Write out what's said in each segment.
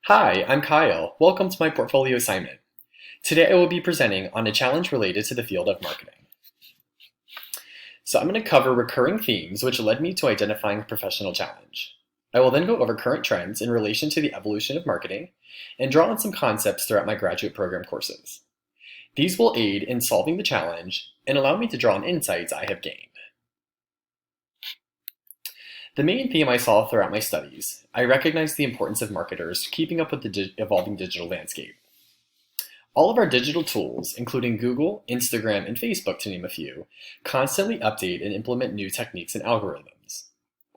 Hi, I'm Kyle. Welcome to my portfolio assignment. Today I will be presenting on a challenge related to the field of marketing. So I'm going to cover recurring themes which led me to identifying a professional challenge. I will then go over current trends in relation to the evolution of marketing and draw on some concepts throughout my graduate program courses. These will aid in solving the challenge and allow me to draw on insights I have gained. The main theme I saw throughout my studies, I recognized the importance of marketers keeping up with the evolving digital landscape. All of our digital tools, including Google, Instagram, and Facebook to name a few, constantly update and implement new techniques and algorithms.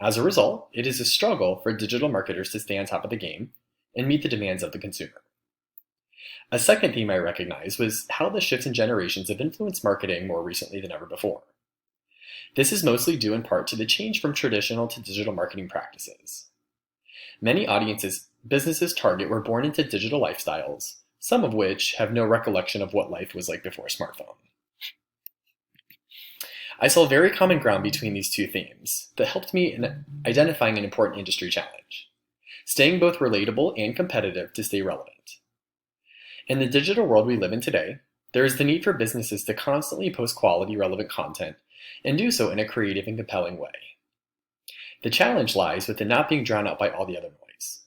As a result, it is a struggle for digital marketers to stay on top of the game and meet the demands of the consumer. A second theme I recognized was how the shifts in generations have influenced marketing more recently than ever before. This is mostly due in part to the change from traditional to digital marketing practices. Many audiences businesses target were born into digital lifestyles, some of which have no recollection of what life was like before smartphone. I saw very common ground between these two themes that helped me in identifying an important industry challenge, staying both relatable and competitive to stay relevant. In the digital world we live in today, there is the need for businesses to constantly post quality, relevant content and do so in a creative and compelling way. The challenge lies within not being drowned out by all the other noise.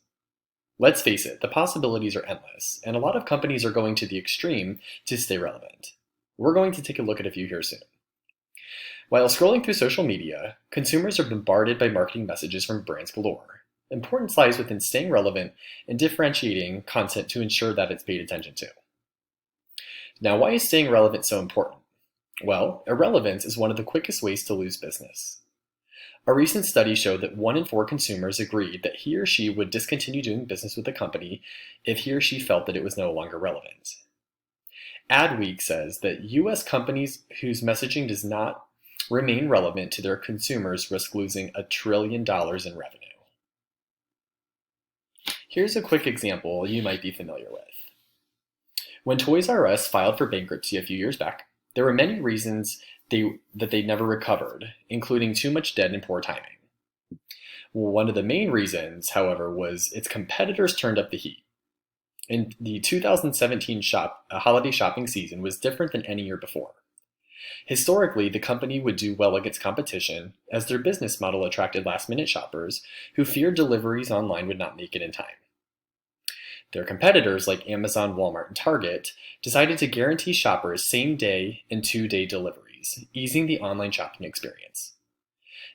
Let's face it, the possibilities are endless, and a lot of companies are going to the extreme to stay relevant. We're going to take a look at a few here soon. While scrolling through social media, consumers are bombarded by marketing messages from brands galore. Importance lies within staying relevant and differentiating content to ensure that it's paid attention to. Now, why is staying relevant so important? Well, irrelevance is one of the quickest ways to lose business. A recent study showed that 1 in 4 consumers agreed that he or she would discontinue doing business with the company if he or she felt that it was no longer relevant. Adweek says that US companies whose messaging does not remain relevant to their consumers risk losing $1 trillion in revenue. Here's a quick example you might be familiar with. When Toys R Us filed for bankruptcy a few years back, there were many reasons that they never recovered, including too much debt and poor timing. One of the main reasons, however, was its competitors turned up the heat. And the 2017 holiday shopping season was different than any year before. Historically, the company would do well against competition as their business model attracted last-minute shoppers who feared deliveries online would not make it in time. Their competitors like Amazon, Walmart, and Target decided to guarantee shoppers same-day and 2-day deliveries, easing the online shopping experience.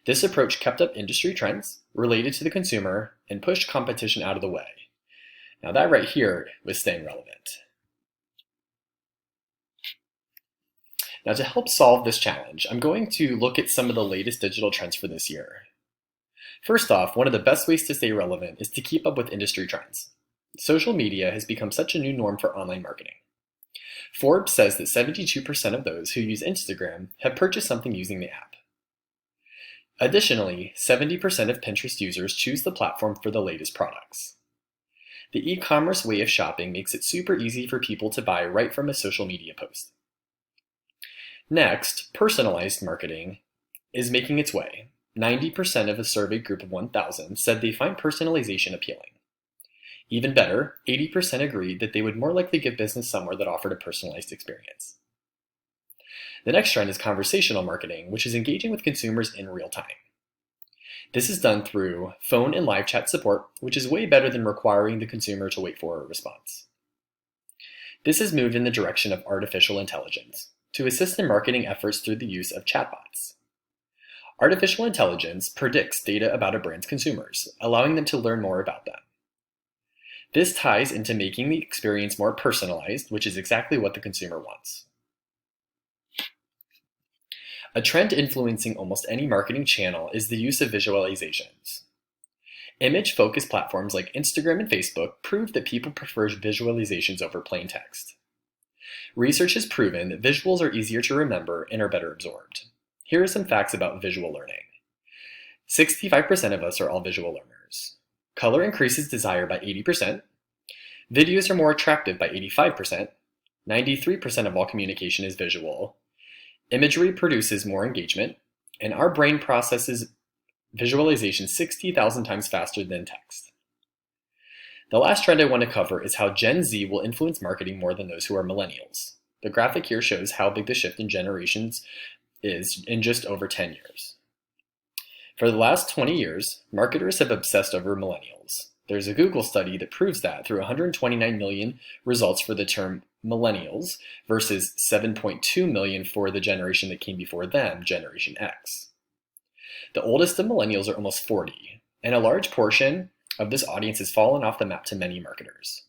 This approach kept up industry trends related to the consumer and pushed competition out of the way. Now that right here was staying relevant. Now to help solve this challenge, I'm going to look at some of the latest digital trends for this year. First off, one of the best ways to stay relevant is to keep up with industry trends. Social media has become such a new norm for online marketing. Forbes says that 72% of those who use Instagram have purchased something using the app. Additionally, 70% of Pinterest users choose the platform for the latest products. The e-commerce way of shopping makes it super easy for people to buy right from a social media post. Next, personalized marketing is making its way. 90% of a surveyed group of 1,000 said they find personalization appealing. Even better, 80% agreed that they would more likely give business somewhere that offered a personalized experience. The next trend is conversational marketing, which is engaging with consumers in real time. This is done through phone and live chat support, which is way better than requiring the consumer to wait for a response. This has moved in the direction of artificial intelligence to assist in marketing efforts through the use of chatbots. Artificial intelligence predicts data about a brand's consumers, allowing them to learn more about them. This ties into making the experience more personalized, which is exactly what the consumer wants. A trend influencing almost any marketing channel is the use of visualizations. Image-focused platforms like Instagram and Facebook prove that people prefer visualizations over plain text. Research has proven that visuals are easier to remember and are better absorbed. Here are some facts about visual learning. 65% of us are all visual learners. Color increases desire by 80%. Videos are more attractive by 85%. 93% of all communication is visual. Imagery produces more engagement. And our brain processes visualization 60,000 times faster than text. The last trend I want to cover is how Gen Z will influence marketing more than those who are millennials. The graphic here shows how big the shift in generations is in just over 10 years. For the last 20 years, marketers have obsessed over millennials. There's a Google study that proves that through 129 million results for the term millennials versus 7.2 million for the generation that came before them, Generation X. The oldest of millennials are almost 40, and a large portion of this audience has fallen off the map to many marketers.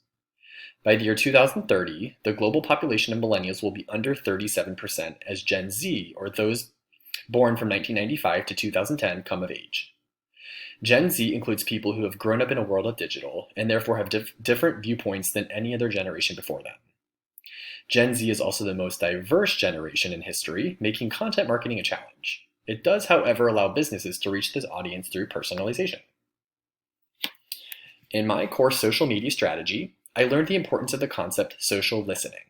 By the year 2030, the global population of millennials will be under 37% as Gen Z, or those born from 1995 to 2010, come of age. Gen Z includes people who have grown up in a world of digital and therefore have different viewpoints than any other generation before them. Gen Z is also the most diverse generation in history, making content marketing a challenge. It does, however, allow businesses to reach this audience through personalization. In my course, Social Media Strategy, I learned the importance of the concept social listening.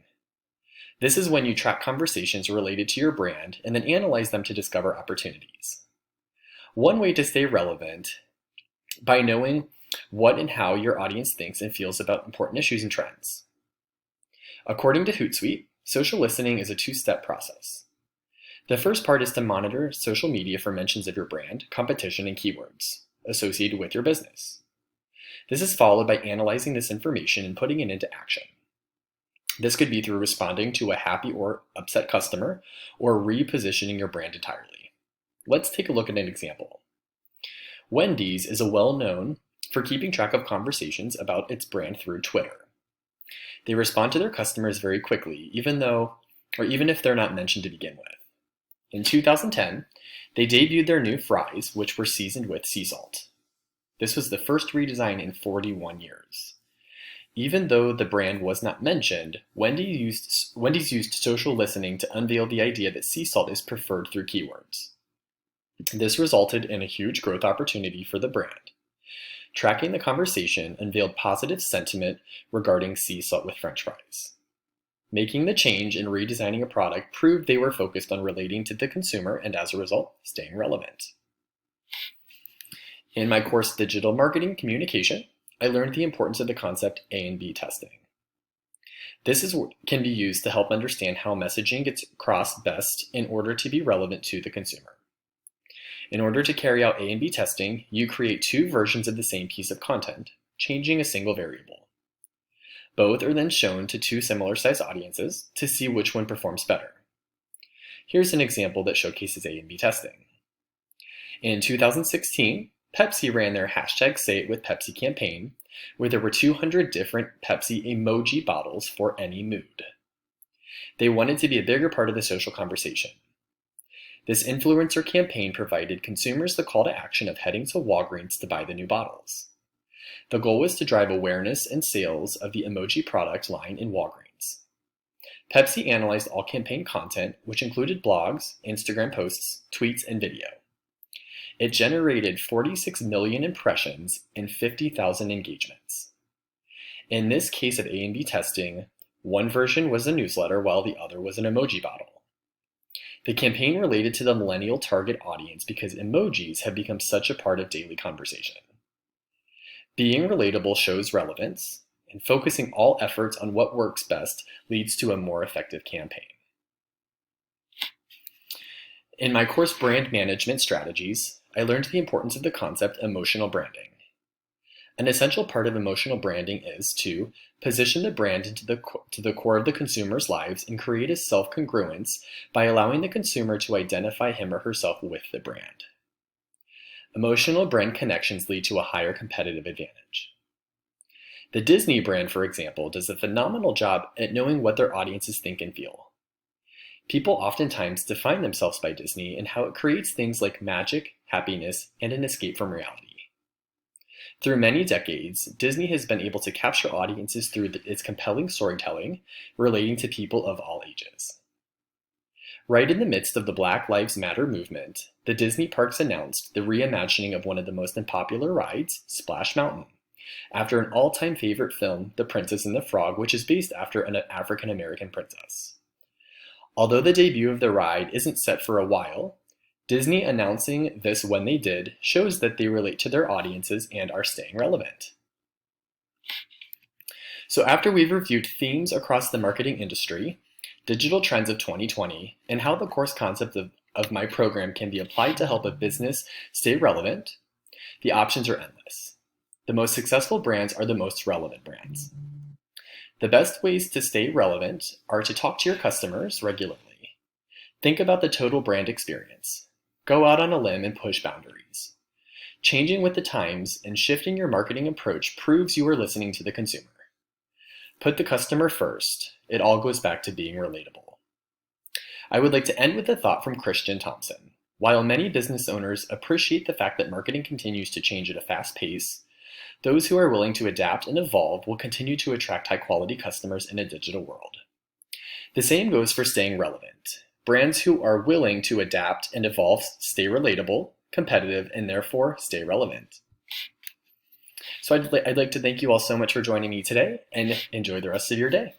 This is when you track conversations related to your brand and then analyze them to discover opportunities. One way to stay relevant by knowing what and how your audience thinks and feels about important issues and trends. According to Hootsuite, social listening is a two-step process. The first part is to monitor social media for mentions of your brand, competition, and keywords associated with your business. This is followed by analyzing this information and putting it into action. This could be through responding to a happy or upset customer or repositioning your brand entirely. Let's take a look at an example. Wendy's is well known for keeping track of conversations about its brand through Twitter. They respond to their customers very quickly, even if they're not mentioned to begin with. In 2010, they debuted their new fries, which were seasoned with sea salt. This was the first redesign in 41 years. Even though the brand was not mentioned, Wendy's used social listening to unveil the idea that sea salt is preferred through keywords. This resulted in a huge growth opportunity for the brand. Tracking the conversation unveiled positive sentiment regarding sea salt with French fries. Making the change and redesigning a product proved they were focused on relating to the consumer and, as a result, staying relevant. In my course, Digital Marketing Communication, I learned the importance of the concept A/B testing. This can be used to help understand how messaging gets across best in order to be relevant to the consumer. In order to carry out A/B testing, you create two versions of the same piece of content, changing a single variable. Both are then shown to two similar-sized audiences to see which one performs better. Here's an example that showcases A/B testing. In 2016, Pepsi ran their #SayItWithPepsi campaign, where there were 200 different Pepsi emoji bottles for any mood. They wanted to be a bigger part of the social conversation. This influencer campaign provided consumers the call to action of heading to Walgreens to buy the new bottles. The goal was to drive awareness and sales of the emoji product line in Walgreens. Pepsi analyzed all campaign content, which included blogs, Instagram posts, tweets, and video. It generated 46 million impressions and 50,000 engagements. In this case of A/B testing, one version was a newsletter while the other was an emoji bottle. The campaign related to the millennial target audience because emojis have become such a part of daily conversation. Being relatable shows relevance, and focusing all efforts on what works best leads to a more effective campaign. In my course, Brand Management Strategies, I learned the importance of the concept emotional branding. An essential part of emotional branding is to position the brand to the core of the consumer's lives and create a self-congruence by allowing the consumer to identify him or herself with the brand. Emotional brand connections lead to a higher competitive advantage. The Disney brand, for example, does a phenomenal job at knowing what their audiences think and feel. People oftentimes define themselves by Disney and how it creates things like magic, happiness, and an escape from reality. Through many decades, Disney has been able to capture audiences through its compelling storytelling relating to people of all ages. Right in the midst of the Black Lives Matter movement, the Disney parks announced the reimagining of one of the most popular rides, Splash Mountain, after an all-time favorite film, The Princess and the Frog, which is based after an African-American princess. Although the debut of the ride isn't set for a while, Disney announcing this when they did shows that they relate to their audiences and are staying relevant. So after we've reviewed themes across the marketing industry, digital trends of 2020, and how the course concept of my program can be applied to help a business stay relevant, the options are endless. The most successful brands are the most relevant brands. The best ways to stay relevant are to talk to your customers regularly. Think about the total brand experience. Go out on a limb and push boundaries. Changing with the times and shifting your marketing approach proves you are listening to the consumer. Put the customer first. It all goes back to being relatable. I would like to end with a thought from Christian Thompson. While many business owners appreciate the fact that marketing continues to change at a fast pace, those who are willing to adapt and evolve will continue to attract high-quality customers in a digital world. The same goes for staying relevant. Brands who are willing to adapt and evolve stay relatable, competitive, and therefore stay relevant. So I'd like to thank you all so much for joining me today, and enjoy the rest of your day.